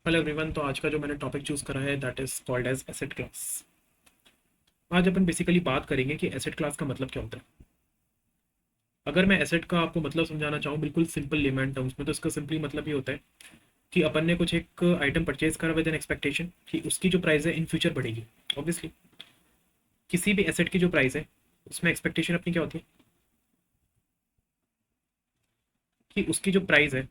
Hello everyone. तो आज का जो मैंने टॉपिक चूज करा है that is called as asset class. आज अपन बेसिकली बात करेंगे कि एसेट क्लास का मतलब क्या होता है। अगर मैं एसेट का आपको मतलब समझाना चाहूँ बिल्कुल सिंपल लेमैन टर्म्स में, तो इसका सिंपली मतलब ये होता है कि अपन ने कुछ एक आइटम परचेज करा विद एन एक्सपेक्टेशन कि उसकी जो प्राइस है इन फ्यूचर बढ़ेगी। ऑब्वियसली किसी भी एसेट की जो प्राइस है उसमें एक्सपेक्टेशन अपनी क्या होती है कि उसकी जो प्राइस है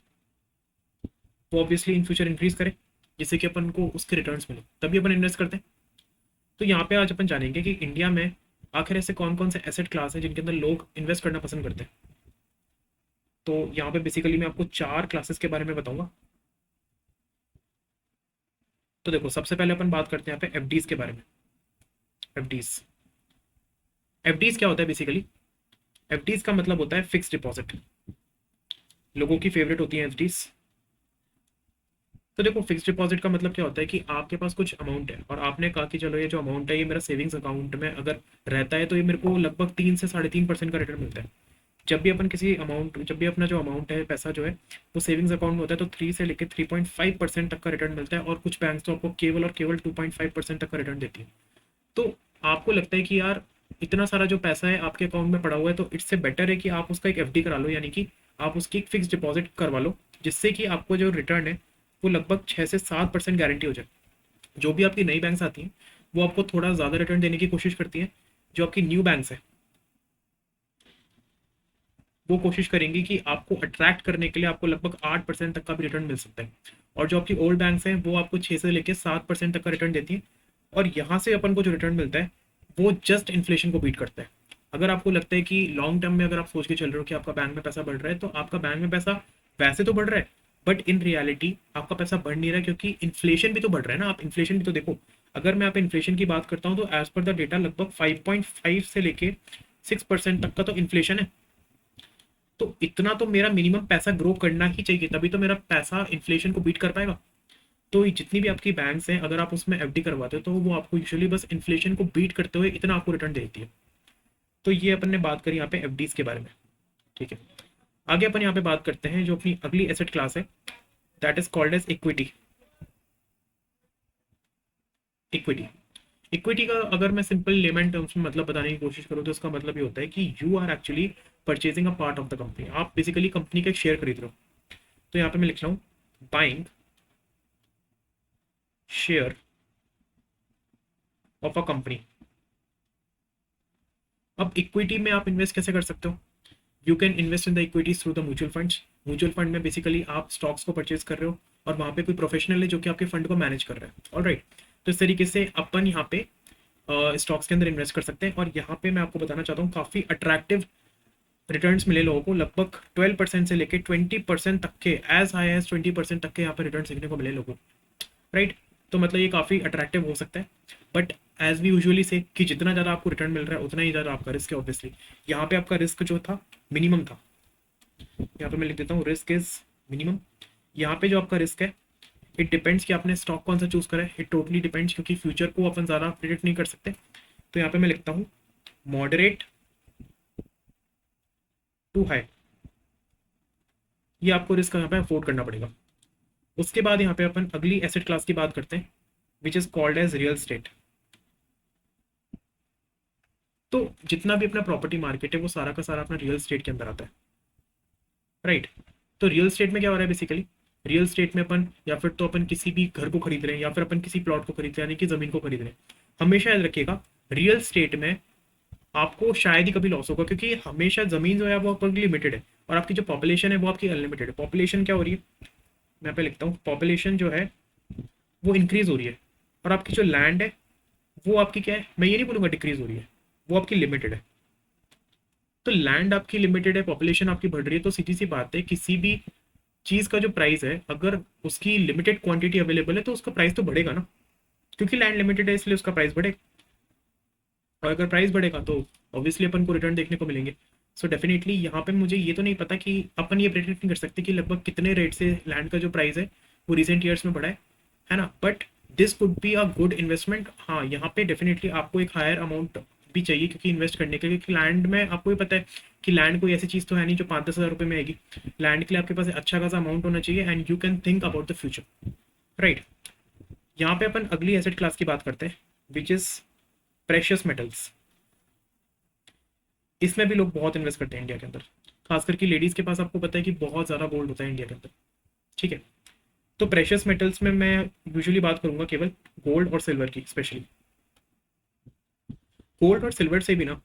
वो ऑब्वियसली इन फ्यूचर इंक्रीज करे, जिससे कि अपन को उसके रिटर्न्स मिले, तभी अपन इन्वेस्ट करते हैं। तो यहाँ पे आज अपन जानेंगे कि इंडिया में आखिर ऐसे कौन कौन से एसेट क्लास हैं जिनके अंदर लोग इन्वेस्ट करना पसंद करते हैं। तो यहाँ पे बेसिकली मैं आपको चार क्लासेस के बारे में बताऊंगा। तो देखो, सबसे पहले अपन बात करते हैं यहाँ पे एफडीज के बारे में। एफडीज एफडीज क्या होता है बेसिकली? एफडीज का मतलब होता है फिक्स डिपॉजिट। लोगों की फेवरेट होती है एफडीज। तो देखो, फिक्स डिपॉजिट का मतलब क्या होता है कि आपके पास कुछ अमाउंट है और आपने कहा कि चलो ये जो अमाउंट है ये मेरा सेविंग्स अकाउंट में अगर रहता है तो ये मेरे को लगभग 3 से 3.5% का रिटर्न मिलता है। जब भी अपना जो अमाउंट है, पैसा जो है वो सेविंग्स अकाउंट में होता है, तो 3 से लेकर 3.5% तक का रिटर्न मिलता है, और कुछ बैंक तो आपको केवल और केवल 2.5% तक का रिटर्न देती है। तो आपको लगता है कि यार इतना सारा जो पैसा है आपके अकाउंट में पड़ा हुआ है, तो इससे बेटर है कि आप उसका एक एफडी करा लो, यानी कि आप उसकी एक फिक्स डिपॉजिट करवा लो, जिससे कि आपको जो रिटर्न है वो लगभग 6 से 7% गारंटी हो जाए। जो भी आपकी नई बैंक्स आती हैं वो आपको थोड़ा ज़्यादा रिटर्न देने की कोशिश करती हैं। जो आपकी न्यू बैंक्स है वो कोशिश करेंगी कि आपको अट्रैक्ट करने के लिए आपको लगभग 8% तक का भी रिटर्न मिल सकता है। और जो आपकी ओल्ड बैंक्स हैं वो आपको 6 से लेकर 7% तक का रिटर्न देती हैं। और यहाँ से अपन को जो रिटर्न मिलता है वो जस्ट इन्फ्लेशन को बीट करता है। अगर आपको लगता है कि लॉन्ग टर्म में अगर आप सोच के चल रहे हो कि आपका बैंक में पैसा बढ़ रहा है, तो आपका बैंक में पैसा वैसे तो बढ़ रहा है, बट इन रियलिटी आपका पैसा बढ़ नहीं रहा है, क्योंकि इन्फ्लेशन भी तो बढ़ रहा है ना। आप इन्फ्लेशन भी तो देखो। अगर मैं आप इन्फ्लेशन की बात करता हूँ तो एज पर द डेटा लगभग 5.5 से लेके 6% तक का तो इन्फ्लेशन है। तो इतना तो मेरा मिनिमम पैसा ग्रो करना ही चाहिए, तभी तो मेरा पैसा इन्फ्लेशन को बीट कर पाएगा। तो ये जितनी भी आपकी बैंक्स हैं, अगर आप उसमें एफडी करवाते हो तो वो आपको यूजुअली बस इन्फ्लेशन को बीट करते हुए इतना आपको रिटर्न देती है। तो ये अपन ने बात करी यहाँ पे एफडीज के बारे में। ठीक है, आगे अपन यहाँ पे बात करते हैं जो अपनी अगली एसेट क्लास है, that is called as equity. Equity equity का अगर मैं सिंपल लेमन टर्म्स में मतलब बताने की कोशिश करूँ तो इसका मतलब ये होता है कि you are actually purchasing a part of the company. आप बेसिकली कंपनी का एक शेयर खरीद रहे हो। तो यहाँ पे मैं लिख रहा हूँ buying share of a company. अब इक्विटी में आप इन्वेस्ट कैसे कर सकते हो? You can invest in the equities through the mutual funds. Mutual fund में बेसिकली आप स्टॉक्स को परचेज कर रहे हो और वहाँ पे कोई प्रोफेशनल है जो कि आपके फंड को मैनेज कर रहा है। ऑल राइट, तो इस तरीके से अपन यहाँ पे स्टॉक्स के अंदर इन्वेस्ट कर सकते हैं। और यहाँ पे मैं आपको बताना चाहता हूँ काफ़ी अट्रैक्टिव रिटर्न्स मिले लोगों को, लगभग 12% से लेकर 20% तक के, एज हाई एज 20% तक के यहाँ पे रिटर्न देखने को मिले लोगों को। राइट, तो मतलब ये काफ़ी अट्रैक्टिव हो सकता है। बट एज वी यूजुअली से कि जितना ज़्यादा आपको रिटर्न मिल रहा है उतना ही ज़्यादा आपका रिस्क है। ऑब्वियसली यहाँ पे आपका रिस्क जो था मिनिमम था। यहाँ पे मैं लिख देता हूँ रिस्क इज मिनिमम। यहाँ पे जो आपका रिस्क है इट डिपेंड्स कि आपने स्टॉक कौन सा चूज करा है। इट टोटली डिपेंड्स, क्योंकि फ्यूचर को अपन ज़्यादा प्रिडिक्ट नहीं कर सकते। तो यहाँ पे मैं लिखता हूँ मॉडरेट टू हाई। ये आपको रिस्क यहाँ पे अफोर्ड करना पड़ेगा। उसके बाद यहाँ पे अपन अगली एसेट क्लास की बात करते हैं which is called as real estate. तो जितना भी अपना प्रॉपर्टी मार्केट है वो सारा का सारा अपना रियल स्टेट के अंदर आता है। राइट, तो रियल स्टेट में क्या हो रहा है बेसिकली? रियल स्टेट में अपन या फिर तो अपन किसी भी घर को खरीद रहे हैं या फिर अपन किसी प्लॉट को खरीद रहे हैं, यानी कि जमीन को खरीद रहे हैं। हमेशा याद रखिएगा रियल स्टेट में आपको शायद ही कभी लॉस होगा, क्योंकि हमेशा जमीन जो है वो आपकी लिमिटेड है और आपकी जो पॉपुलेशन है वो आपकी अनलिमिटेड है। पॉपुलेशन क्या हो रही है, मैं पे लिखता हूँ पॉपुलेशन जो है वो इंक्रीज हो रही है, और आपकी जो लैंड है वो आपकी क्या है, मैं ये नहीं बोलूँगा डिक्रीज हो रही है, वो आपकी लिमिटेड है। तो लैंड आपकी लिमिटेड है, पॉपुलेशन आपकी बढ़ रही है, तो सीधी सी बात है किसी भी चीज़ का जो प्राइस है अगर उसकी लिमिटेड क्वांटिटी अवेलेबल है तो उसका प्राइस तो बढ़ेगा ना, क्योंकि लैंड लिमिटेड है इसलिए उसका प्राइस बढ़ेगा। और अगर प्राइस बढ़ेगा तो ऑब्वियसली अपन को रिटर्न देखने को मिलेंगे। सो डेफिनेटली यहाँ पे मुझे ये तो नहीं पता कि अपन ये प्रेडिक्ट नहीं कर सकते कि लगभग कितने रेट से लैंड का जो प्राइस है वो रिसेंट ईयर्स में बढ़ा है ना। But this could be a good investment. हाँ, यहाँ पे डेफिनेटली आपको एक हायर अमाउंट भी चाहिए क्योंकि इन्वेस्ट करने के लिए, क्योंकि लैंड में आपको भी पता है कि लैंड कोई ऐसी चीज़ तो है नहीं जो 5-10 हज़ार रुपये में आएगी। लैंड के लिए आपके पास अच्छा खासा अमाउंट होना चाहिए and you can think about the future. Right. यहाँ पे अपन अगली एसेट क्लास की बात करते हैं, विच इज प्रेशियस मेटल्स। इसमें भी लोग बहुत इन्वेस्ट करते हैं इंडिया के अंदर, खास करके लेडीज के पास आपको पता है कि बहुत ज़्यादा गोल्ड होता है इंडिया के अंदर। ठीक है, तो प्रेशियस मेटल्स में मैं यूजुअली बात करूंगा केवल गोल्ड और सिल्वर की। स्पेशली गोल्ड और सिल्वर से भी ना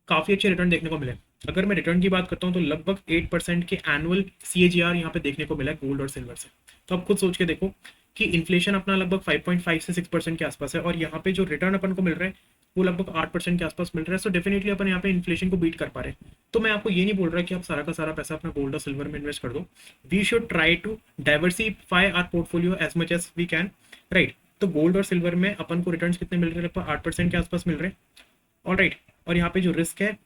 काफ़ी अच्छे रिटर्न देखने को मिले। अगर मैं रिटर्न की बात करता हूँ तो लगभग 8% के एनुअल CAGR यहाँ पे देखने को मिला है गोल्ड और सिल्वर से। तो आप खुद सोच के देखो कि इन्फ्लेशन अपना लगभग 5.5 से 6% के आसपास है, और यहाँ पे जो रिटर्न अपन को मिल रहा है वो लगभग 8% के आसपास मिल रहा है। सो डेफिनेटली अपन यहाँ पे इन्फ्लेशन को बीट कर पा रहे हैं। तो मैं आपको ये नहीं बोल रहा कि आप सारा का सारा पैसा अपना गोल्ड और सिल्वर में इन्वेस्ट कर दो। We should try to diversify our portfolio as much as we can, right. तो गोल्ड और सिल्वर में अपन को रिटर्न कितने मिल रहे हैं? लगभग 8% के आसपास मिल रहे हैं। ऑल राइट, और यहाँ पे जो रिस्क है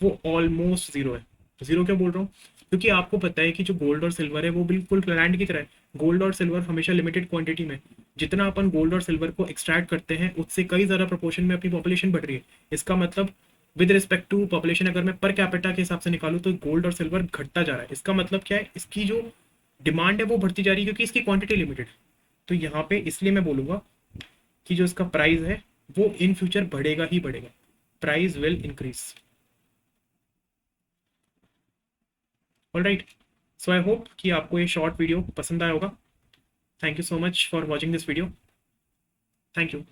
वो ऑलमोस्ट जीरो है। जीरो क्यों बोल रहा हूँ? क्योंकि आपको पता है कि जो गोल्ड और सिल्वर है वो बिल्कुल लैंड की तरह है। गोल्ड और सिल्वर हमेशा लिमिटेड क्वांटिटी में, जितना अपन गोल्ड और सिल्वर को एक्सट्रैक्ट करते हैं उससे कई ज़्यादा प्रोपोर्शन में अपनी पॉपुलेशन बढ़ रही है। इसका मतलब विद रिस्पेक्ट टू पॉपुलेशन अगर मैं पर कैपिटा के हिसाब से निकालूं तो गोल्ड और सिल्वर घटता जा रहा है। इसका मतलब क्या है? इसकी जो डिमांड है वो बढ़ती जा रही है क्योंकि इसकी क्वांटिटी लिमिटेड। तो यहाँ पे इसलिए मैं बोलूँगा कि जो इसका प्राइस है वो इन फ्यूचर बढ़ेगा ही बढ़ेगा। Price will increase. All right, so I hope कि आपको ये शॉर्ट वीडियो पसंद आया होगा। Thank you so much for watching this video. Thank you.